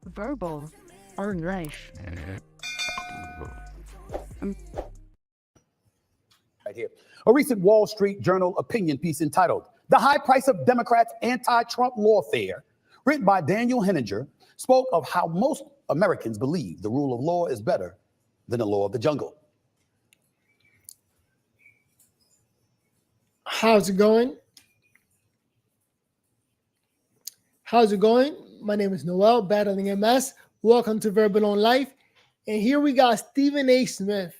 Verbal or life. Right here. A recent Wall Street Journal opinion piece entitled The High Price of Democrats' Anti-Trump Lawfare, written by Daniel Henninger, spoke of how most Americans believe the rule of law is better than the law of the jungle. How's it going? How's it going? My name is Noel, battling MS. Welcome to Verbal on Life. And here we got Stephen A. Smith,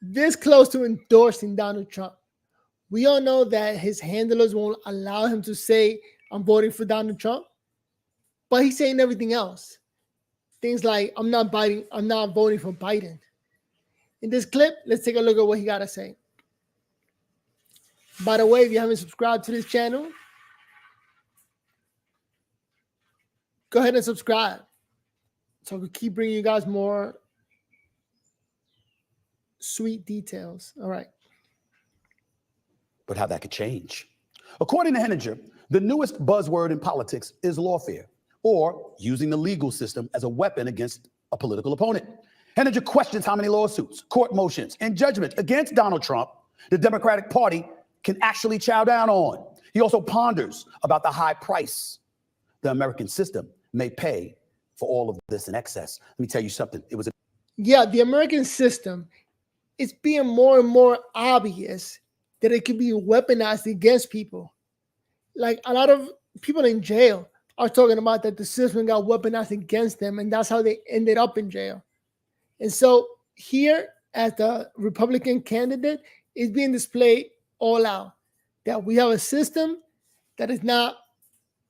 this close to endorsing Donald Trump. We all know that his handlers won't allow him to say, I'm voting for Donald Trump. But he's saying everything else. Things like, I'm not voting for Biden. In this clip, let's take a look at what he got to say. By the way, if you haven't subscribed to this channel, go ahead and subscribe so we keep bringing you guys more sweet details. All right. But how that could change. According to Henninger, the newest buzzword in politics is lawfare, or using the legal system as a weapon against a political opponent. Henninger questions how many lawsuits, court motions, and judgments against Donald Trump the Democratic Party can actually chow down on. He also ponders about the high price the American system may pay for all of this in excess. Let me tell you something. The American system is being more and more obvious that it can be weaponized against people. Like a lot of people in jail are talking about that the system got weaponized against them, and that's how they ended up in jail. And so here, as the Republican candidate, is being displayed all out that we have a system that is not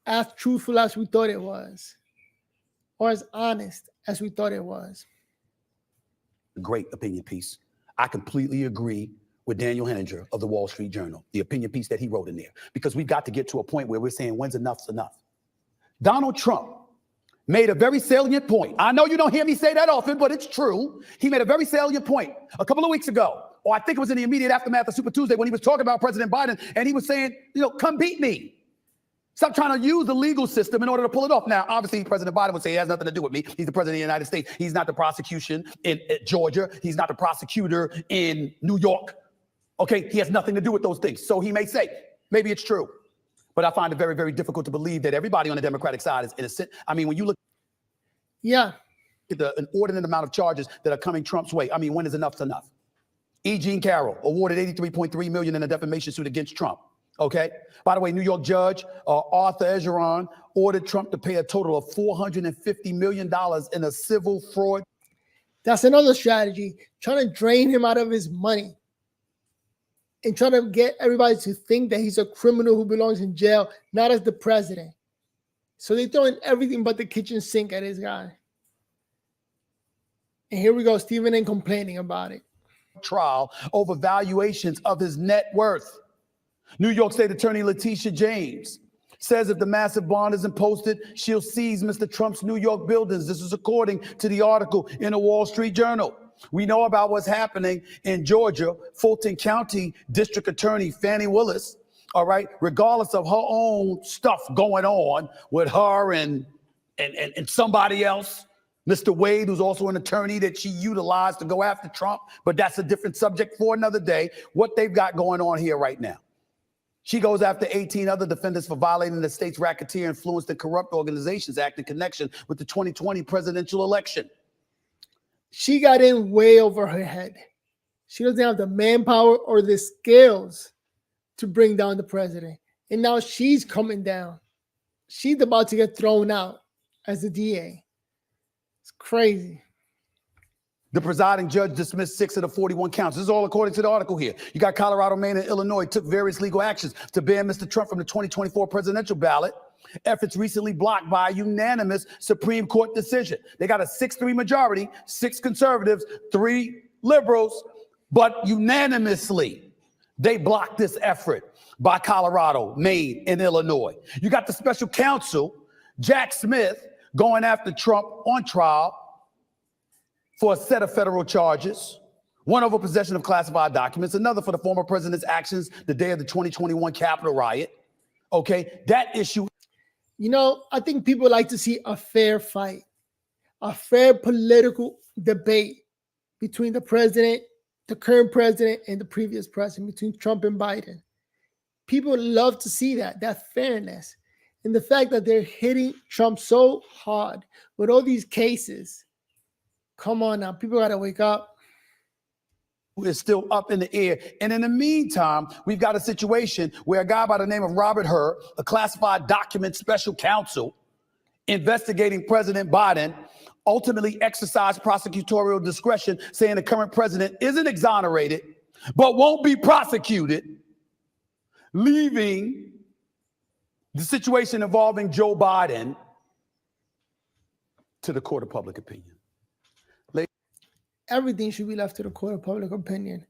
as truthful as we thought it was, or as honest as we thought it was. Great opinion piece. I completely agree with Daniel Henninger of the Wall Street Journal, the opinion piece that he wrote in there, because we've got to get to a point where we're saying when's enough's enough. Donald Trump made a very salient point. I know you don't hear me say that often, but it's true. He made a very salient point a couple of weeks ago, or I think it was in the immediate aftermath of Super Tuesday when he was talking about President Biden, and he was saying, come beat me. Stop trying to use the legal system in order to pull it off. Now, obviously, President Biden would say it has nothing to do with me. He's the president of the United States. He's not the prosecution in Georgia. He's not the prosecutor in New York. Okay, he has nothing to do with those things. So he may say, maybe it's true. But I find it very, very difficult to believe that everybody on the Democratic side is innocent. I mean, when you look at the inordinate amount of charges that are coming Trump's way, I mean, when is enough's enough? E. Jean Carroll awarded $83.3 million in a defamation suit against Trump. Okay. By the way, New York judge Arthur Egeron ordered Trump to pay a total of $450 million in a civil fraud. That's another strategy, trying to drain him out of his money and trying to get everybody to think that he's a criminal who belongs in jail, not as the president. So they throw in everything but the kitchen sink at this guy. And here we go, Stephen A. complaining about it. Trial over valuations of his net worth. New York State Attorney Letitia James says if the massive bond isn't posted, she'll seize Mr. Trump's New York buildings. This is according to the article in the Wall Street Journal. We know about what's happening in Georgia. Fulton County District Attorney Fannie Willis, all right, regardless of her own stuff going on with her and somebody else, Mr. Wade, who's also an attorney that she utilized to go after Trump, but that's a different subject for another day, what they've got going on here right now. She goes after 18 other defendants for violating the state's Racketeer Influenced and Corrupt Organizations Act in connection with the 2020 presidential election. She got in way over her head. She doesn't have the manpower or the skills to bring down the president. And now she's coming down. She's about to get thrown out as the DA. It's crazy. The presiding judge dismissed 6 of the 41 counts. This is all according to the article here. You got Colorado, Maine, and Illinois took various legal actions to ban Mr. Trump from the 2024 presidential ballot. Efforts recently blocked by a unanimous Supreme Court decision. They got a 6-3 majority, 6 conservatives, 3 liberals, but unanimously they blocked this effort by Colorado, Maine, and Illinois. You got the special counsel, Jack Smith, going after Trump on trial for a set of federal charges, one over possession of classified documents, another for the former president's actions the day of the 2021 Capitol riot. Okay, that issue. I think people like to see a fair fight. a fair political debate between the president, the current president, and the previous president, between Trump and Biden. People love to see that fairness. And the fact that they're hitting Trump so hard with all these cases. Come on now, people gotta wake up. Is still up in the air. And in the meantime, we've got a situation where a guy by the name of Robert Hur, a classified document special counsel investigating President Biden, ultimately exercised prosecutorial discretion, saying the current president isn't exonerated, but won't be prosecuted, leaving the situation involving Joe Biden to the court of public opinion. Everything should be left to the court of public opinion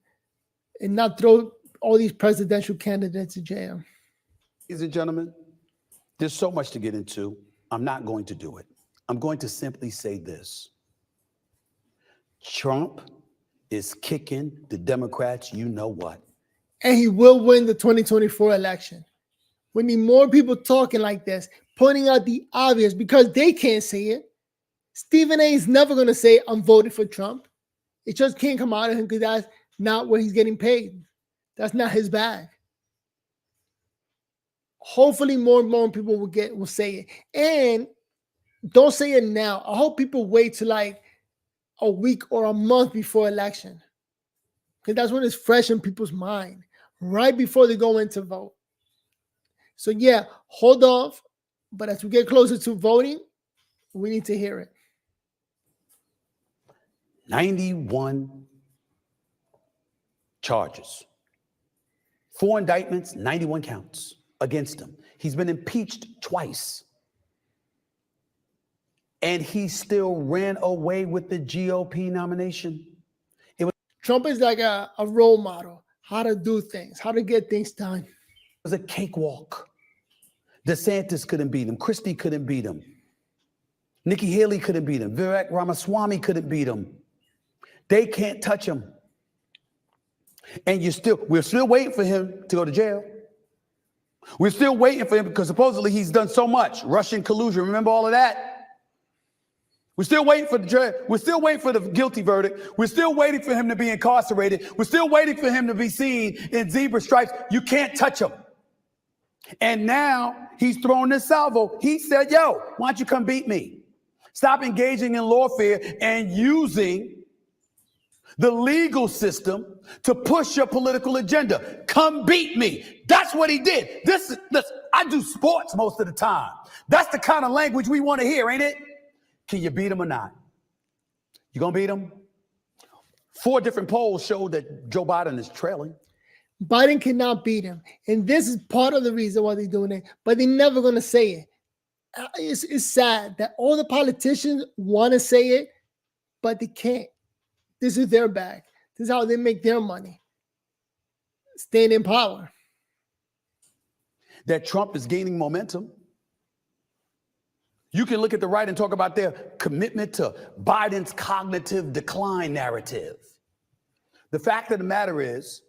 and not throw all these presidential candidates in jail. Ladies and gentlemen, there's so much to get into. I'm not going to do it. I'm going to simply say this. Trump is kicking the Democrats, you know what. And he will win the 2024 election. We need more people talking like this, pointing out the obvious, because they can't say it. Stephen A is never going to say, I'm voting for Trump. It just can't come out of him because that's not where he's getting paid. That's not his bag. Hopefully more and more people will say it. And don't say it now. I hope people wait till like a week or a month before election. Because that's when it's fresh in people's mind, right before they go in to vote. So yeah, hold off. But as we get closer to voting, we need to hear it. 91 charges. 4 indictments, 91 counts against him. He's been impeached twice. And he still ran away with the GOP nomination. Trump is like a role model, how to do things, how to get things done. It was a cakewalk. DeSantis couldn't beat him. Christie couldn't beat him. Nikki Haley couldn't beat him. Vivek Ramaswamy couldn't beat him. They can't touch him. And we're still waiting for him to go to jail. We're still waiting for him because supposedly he's done so much. Russian collusion, remember all of that? We're still waiting for the jury. We're still waiting for the guilty verdict. We're still waiting for him to be incarcerated. We're still waiting for him to be seen in zebra stripes. You can't touch him. And now he's throwing this salvo. He said, yo, why don't you come beat me? Stop engaging in lawfare and using the legal system to push your political agenda. Come beat me. That's what he did. I do sports most of the time. That's the kind of language we want to hear, ain't it? Can you beat him or not? You gonna beat him? 4 different polls show that Joe Biden is trailing. Biden cannot beat him. And this is part of the reason why they're doing it, but they're never going to say it. It's sad that all the politicians want to say it, but they can't. This is their bag. This is how they make their money. Staying in power. That Trump is gaining momentum. You can look at the right and talk about their commitment to Biden's cognitive decline narrative. The fact of the matter is,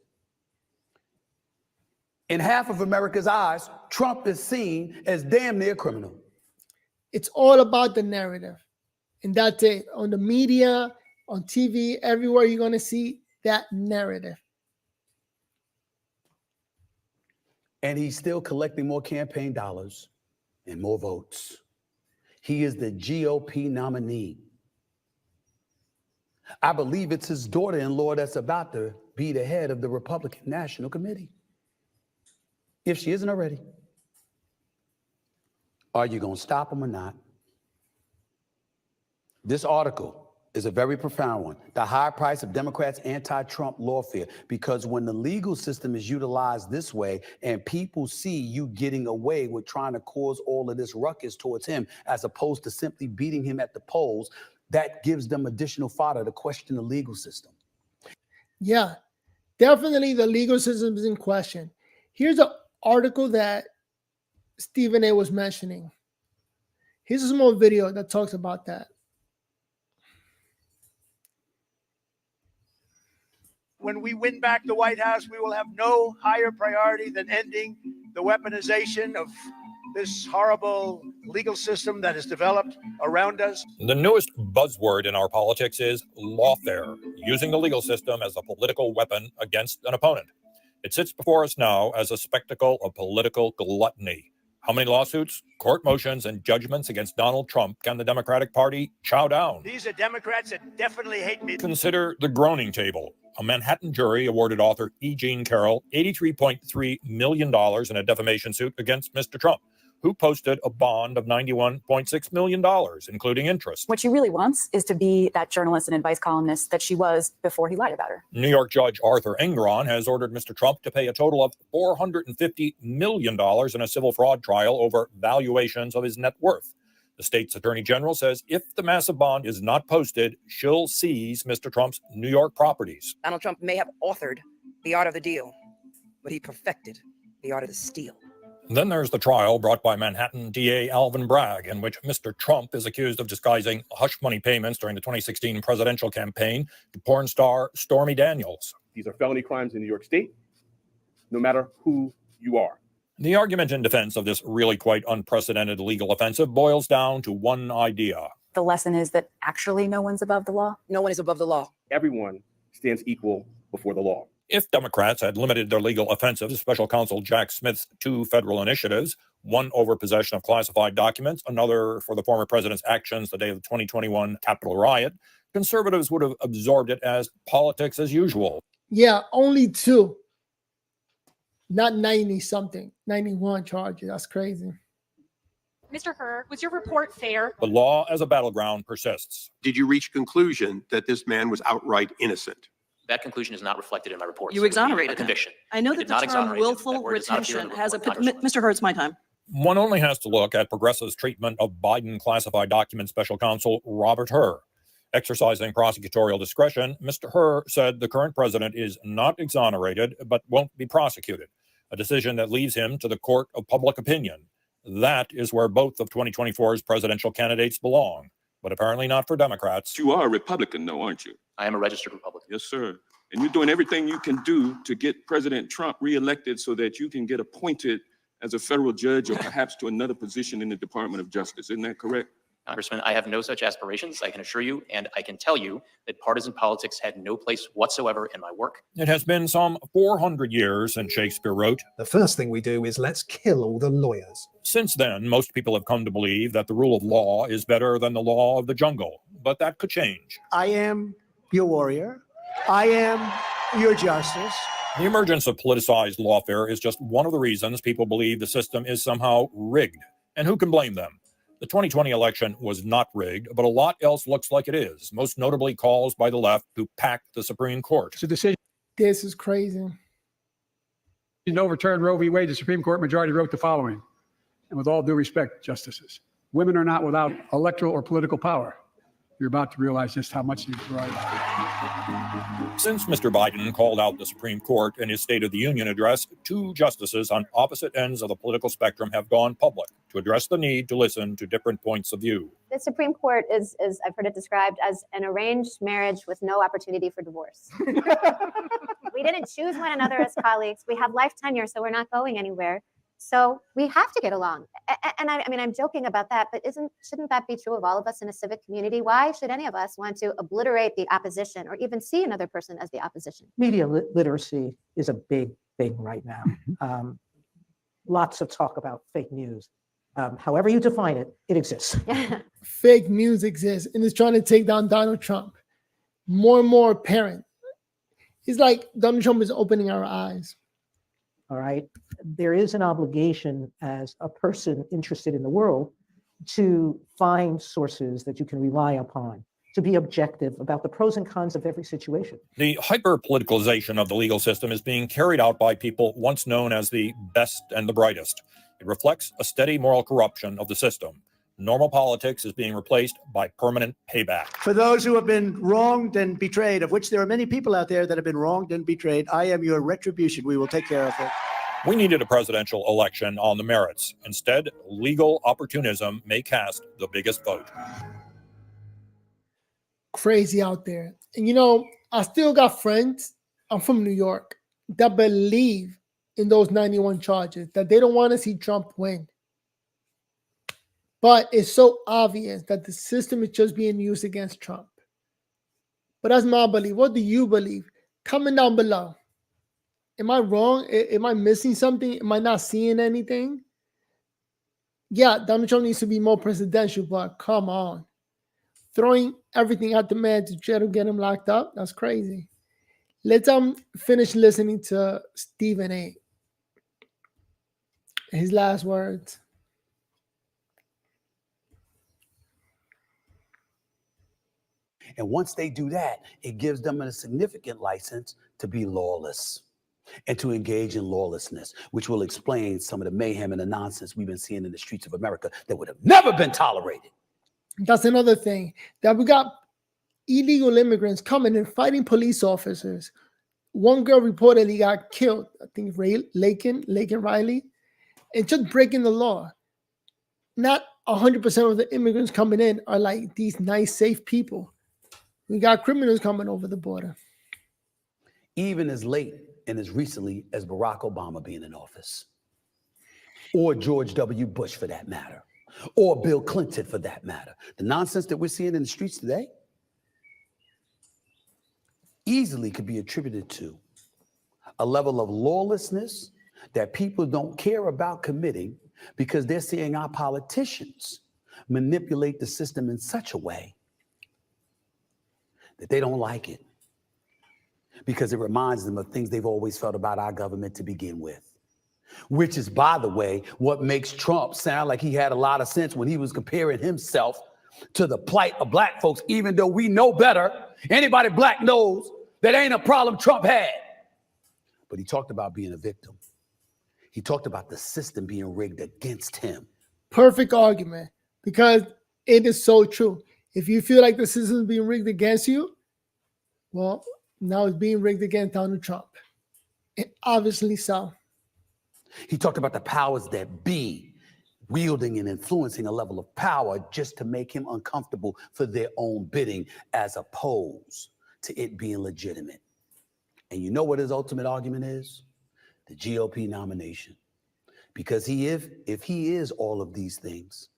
in half of America's eyes, Trump is seen as damn near criminal. It's all about the narrative. And that's it. On the media, on TV, everywhere you're going to see that narrative. And he's still collecting more campaign dollars and more votes. He is the GOP nominee. I believe it's his daughter-in-law that's about to be the head of the Republican National Committee. If she isn't already. Are you going to stop him or not? This article is a very profound one. The high price of Democrats' anti-Trump lawfare. Because when the legal system is utilized this way and people see you getting away with trying to cause all of this ruckus towards him, as opposed to simply beating him at the polls, that gives them additional fodder to question the legal system. Yeah, definitely the legal system is in question. Here's an article that Stephen A was mentioning. Here's a small video that talks about that. When we win back the White House, we will have no higher priority than ending the weaponization of this horrible legal system that has developed around us. The newest buzzword in our politics is lawfare, using the legal system as a political weapon against an opponent. It sits before us now as a spectacle of political gluttony. How many lawsuits, court motions, and judgments against Donald Trump can the Democratic Party chow down? These are Democrats that definitely hate me. Consider the groaning table. A Manhattan jury awarded author E. Jean Carroll $83.3 million in a defamation suit against Mr. Trump, who posted a bond of $91.6 million, including interest. What she really wants is to be that journalist and advice columnist that she was before he lied about her. New York Judge Arthur Engoron has ordered Mr. Trump to pay a total of $450 million in a civil fraud trial over valuations of his net worth. The state's attorney general says if the massive bond is not posted, she'll seize Mr. Trump's New York properties. Donald Trump may have authored the art of the deal, but he perfected the art of the steal. Then there's the trial brought by Manhattan DA Alvin Bragg, in which Mr. Trump is accused of disguising hush money payments during the 2016 presidential campaign to porn star Stormy Daniels. These are felony crimes in New York State, no matter who you are. The argument in defense of this really quite unprecedented legal offensive boils down to one idea. The lesson is that actually no one's above the law. No one is above the law. Everyone stands equal before the law. If Democrats had limited their legal offensive to Special Counsel Jack Smith's two federal initiatives, one over possession of classified documents, another for the former president's actions the day of the 2021 Capitol riot, conservatives would have absorbed it as politics as usual. Yeah, only two. Not 90-something, 91 charges. That's crazy. Mr. Hur, was your report fair? The law as a battleground persists. Did you reach conclusion that this man was outright innocent? That conclusion is not reflected in my report. You exonerated a conviction. I know I that did the not term exonerate him. willful That word does not appear in retention the has a... report, not responded. Mr. Hur, it's my time. One only has to look at Progressive's treatment of Biden classified document Special Counsel Robert Hur. Exercising prosecutorial discretion, Mr. Hur said the current president is not exonerated but won't be prosecuted, a decision that leaves him to the court of public opinion. That is where both of 2024's presidential candidates belong, but apparently not for Democrats. You are a Republican, though, aren't you? I am a registered Republican. Yes, sir. And you're doing everything you can do to get President Trump reelected so that you can get appointed as a federal judge or perhaps to another position in the Department of Justice. Isn't that correct? Congressman, I have no such aspirations, I can assure you, and I can tell you that partisan politics had no place whatsoever in my work. It has been some 400 years since Shakespeare wrote, "The first thing we do is let's kill all the lawyers." Since then, most people have come to believe that the rule of law is better than the law of the jungle, but that could change. I am your warrior. I am your justice. The emergence of politicized lawfare is just one of the reasons people believe the system is somehow rigged. And who can blame them? The 2020 election was not rigged, but a lot else looks like it is, most notably calls by the left to pack the Supreme Court. It's a decision This is crazy. to overturn Roe v. Wade. The Supreme Court majority wrote the following, and with all due respect, justices, women are not without electoral or political power. You're about to realize just how much these rights. Since Mr. Biden called out the Supreme Court in his State of the Union address, two justices on opposite ends of the political spectrum have gone public to address the need to listen to different points of view. The Supreme Court is I've heard it described as an arranged marriage with no opportunity for divorce. We didn't choose one another as colleagues. We have life tenure, so we're not going anywhere. So we have to get along. And I mean, I'm joking about that, but shouldn't that be true of all of us in a civic community? Why should any of us want to obliterate the opposition or even see another person as the opposition? Media literacy is a big thing right now. Lots of talk about fake news. However you define it, it exists. Fake news exists and it's trying to take down Donald Trump. More and more apparent. It's like Donald Trump is opening our eyes. All right. There is an obligation as a person interested in the world to find sources that you can rely upon, to be objective about the pros and cons of every situation. The hyper-politicalization of the legal system is being carried out by people once known as the best and the brightest. It reflects a steady moral corruption of the system. Normal politics is being replaced by permanent payback. For those who have been wronged and betrayed, of which there are many people out there that have been wronged and betrayed, I am your retribution. We will take care of it. We needed a presidential election on the merits. Instead, legal opportunism may cast the biggest vote. Crazy out there. And you know, I still got friends, I'm from New York, that believe in those 91 charges, that they don't want to see Trump win. But it's so obvious that the system is just being used against Trump. But that's my belief. What do you believe? Comment down below. Am I wrong? Am I missing something? Am I not seeing anything? Yeah, Donald Trump needs to be more presidential, but come on. Throwing everything at the man to try to get him locked up, that's crazy. Let's finish listening to Stephen A. His last words. And once they do that, it gives them a significant license to be lawless and to engage in lawlessness, which will explain some of the mayhem and the nonsense we've been seeing in the streets of America that would have never been tolerated. That's another thing, that we got illegal immigrants coming and fighting police officers. One girl reportedly got killed, I think Laken Riley, and just breaking the law. Not 100% of the immigrants coming in are like these nice, safe people. We got criminals coming over the border. Even as late and as recently as Barack Obama being in office, or George W. Bush for that matter, or Bill Clinton for that matter. The nonsense that we're seeing in the streets today easily could be attributed to a level of lawlessness that people don't care about committing because they're seeing our politicians manipulate the system in such a way that they don't like it because it reminds them of things they've always felt about our government to begin with. Which is, by the way, what makes Trump sound like he had a lot of sense when he was comparing himself to the plight of black folks, even though we know better. Anybody black knows that ain't a problem Trump had. But he talked about being a victim. He talked about the system being rigged against him. Perfect argument, because it is so true. If you feel like the system is being rigged against you, well, now it's being rigged against Donald Trump. And obviously so. He talked about the powers that be wielding and influencing a level of power just to make him uncomfortable for their own bidding, as opposed to it being legitimate. And you know what his ultimate argument is? The GOP nomination. Because if he is all of these things,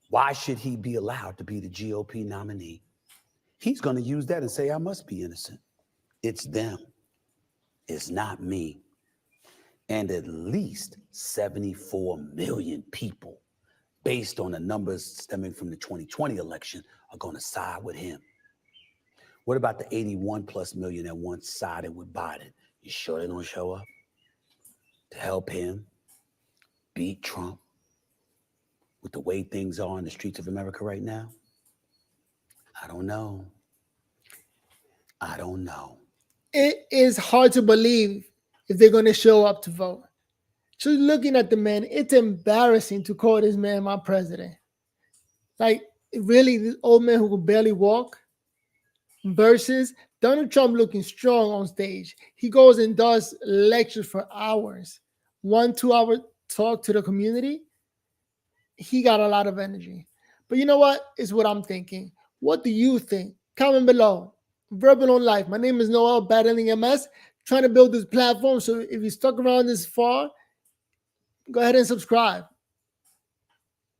why should he be allowed to be the GOP nominee? He's going to use that and say, I must be innocent. It's them. It's not me. And at least 74 million people, based on the numbers stemming from the 2020 election, are going to side with him. What about the 81 plus million that once sided with Biden? You sure they don't show up to help him beat Trump with the way things are in the streets of America right now? I don't know. I don't know. It is hard to believe if they're going to show up to vote. Just looking at the man, it's embarrassing to call this man my president. Like, really, this old man who could barely walk versus Donald Trump looking strong on stage. He goes and does lectures for hours. 1-2 hour talk to the community. He got a lot of energy. But you know what? Is what I'm thinking. What do you think? Comment below. Verbal on Life. My name is Noel, battling MS, trying to build this platform. So if you stuck around this far, go ahead and subscribe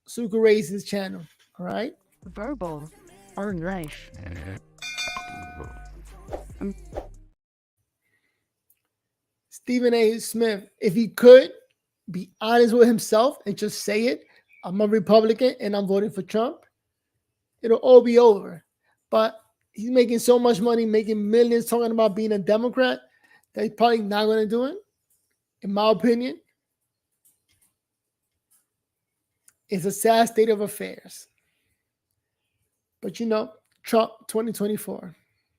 so you can raise this channel. All right? Verbal on Life. Stephen A. Smith, if he could be honest with himself and just say it, I'm a Republican and I'm voting for Trump, it'll all be over. But he's making so much money, making millions, talking about being a Democrat, that he's probably not going to do it. In my opinion, it's a sad state of affairs. But you know, Trump 2024.